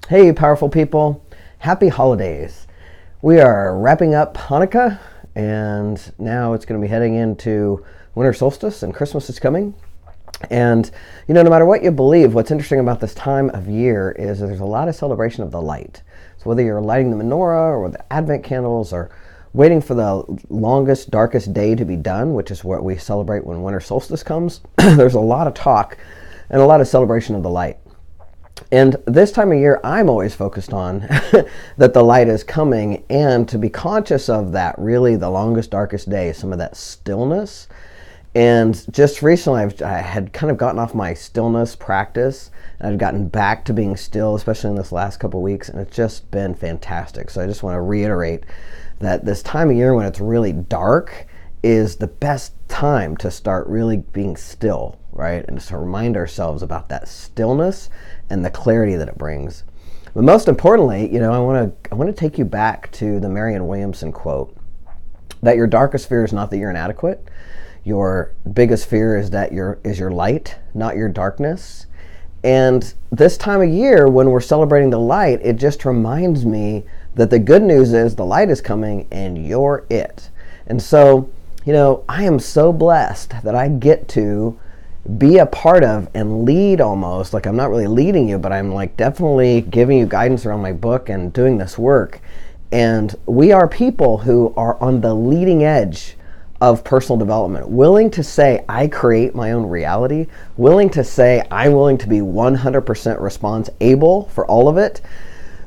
Hey, powerful people. Happy holidays. We are wrapping up Hanukkah, and now it's going to be heading into winter solstice, and Christmas is coming. And, no matter what you believe, what's interesting about this time of year is that there's a lot of celebration of the light. So whether you're lighting the menorah or the Advent candles or waiting for the longest, darkest day to be done, which is what we celebrate when winter solstice comes, there's a lot of talk and a lot of celebration of the light. And this time of year, I'm always focused on that the light is coming, and to be conscious of that, really the longest, darkest day, some of that stillness. And just recently, I had kind of gotten off my stillness practice, and I've gotten back to being still, especially in this last couple of weeks, and it's just been fantastic. So I just want to reiterate that this time of year when it's really dark is the best time to start really being still, right? And just to remind ourselves about that stillness and the clarity that it brings. But most importantly, I want to take you back to the Marianne Williamson quote that your darkest fear is not that you're inadequate. Your biggest fear is that is your light, not your darkness. And this time of year, when we're celebrating the light, it just reminds me that the good news is the light is coming and you're it. And so, I am so blessed that I get to be a part of and lead, almost like I'm not really leading you, but I'm like definitely giving you guidance around my book and doing this work. And we are people who are on the leading edge of personal development, willing to say, I create my own reality, willing to say, I'm willing to be 100% responsible for all of it.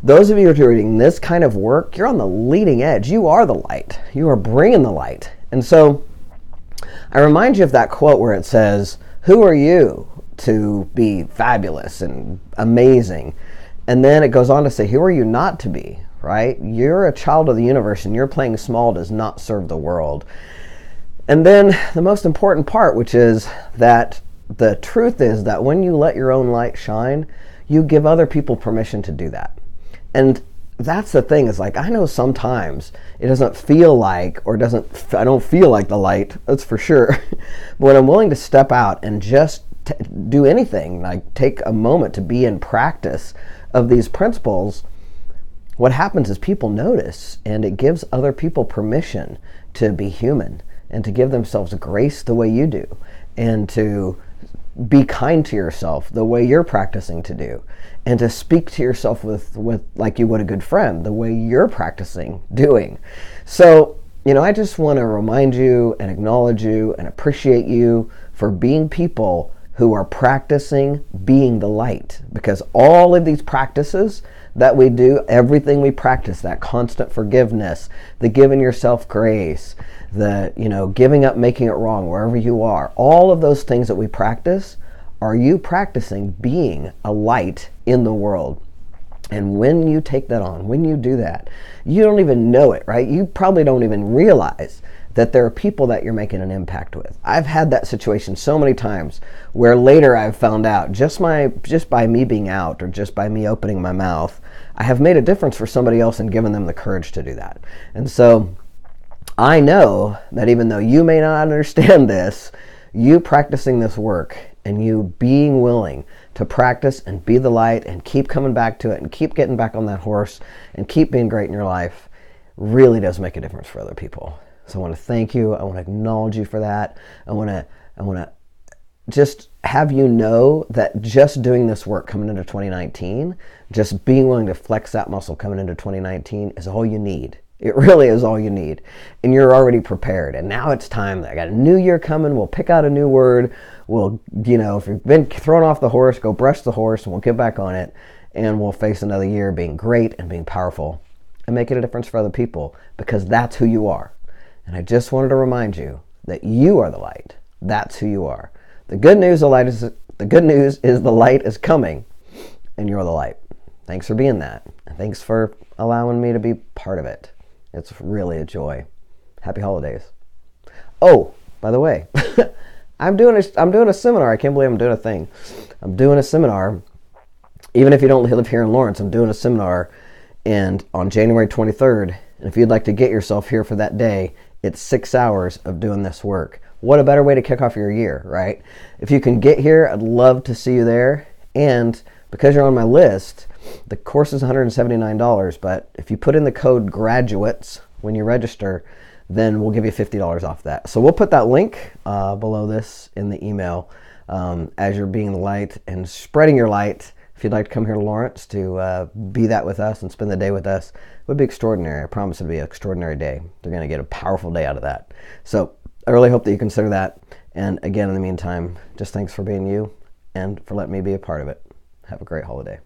Those of you who are doing this kind of work, you're on the leading edge. You are the light. You are bringing the light. And so I remind you of that quote where it says, who are you to be fabulous and amazing? And then it goes on to say, who are you not to be, right? You're a child of the universe, and your playing small does not serve the world. And then the most important part, which is that the truth is that when you let your own light shine, you give other people permission to do that. And that's the thing, is like, I know sometimes it doesn't feel like, I don't feel like the light, that's for sure. But when I'm willing to step out and just do anything, like take a moment to be in practice of these principles, what happens is people notice, and it gives other people permission to be human and to give themselves grace the way you do, and to be kind to yourself the way you're practicing to do, and to speak to yourself with like you would a good friend the way you're practicing doing. So, I just want to remind you and acknowledge you and appreciate you for being people who are practicing being the light, because all of these practices that we do, everything we practice, that constant forgiveness, the giving yourself grace, the giving up making it wrong wherever you are, all of those things that we practice, are you practicing being a light in the world? And when you take that on, when you do that, you don't even know it, right? You probably don't even realize that there are people that you're making an impact with. I've had that situation so many times where later I've found out just by me being out, or just by me opening my mouth, I have made a difference for somebody else and given them the courage to do that. And so I know that even though you may not understand this, you practicing this work and you being willing to practice and be the light and keep coming back to it and keep getting back on that horse and keep being great in your life really does make a difference for other people. So I want to thank you. I want to acknowledge you for that. I want to just have you know that just doing this work coming into 2019, just being willing to flex that muscle coming into 2019 is all you need. It really is all you need. And you're already prepared. And now it's time. I got a new year coming. We'll pick out a new word. We'll, if you've been thrown off the horse, go brush the horse, and we'll get back on it. And we'll face another year being great and being powerful and making a difference for other people, because that's who you are. And I just wanted to remind you that you are the light. That's who you are. The good news is the light is coming, and you're the light. Thanks for being that. And thanks for allowing me to be part of it. It's really a joy. Happy holidays. Oh, by the way, I'm doing a seminar. I can't believe I'm doing a thing. I'm doing a seminar. Even if you don't live here in Lawrence, I'm doing a seminar and on January 23rd. And if you'd like to get yourself here for that day, it's 6 hours of doing this work. What a better way to kick off your year, right? If you can get here, I'd love to see you there. And because you're on my list, the course is $179, but if you put in the code GRADUATES when you register, then we'll give you $50 off that. So we'll put that link below this in the email as you're being the light and spreading your light. If you'd like to come here to Lawrence to be that with us and spend the day with us, it would be extraordinary. I promise it would be an extraordinary day. They're going to get a powerful day out of that. So I really hope that you consider that. And again, in the meantime, just thanks for being you and for letting me be a part of it. Have a great holiday.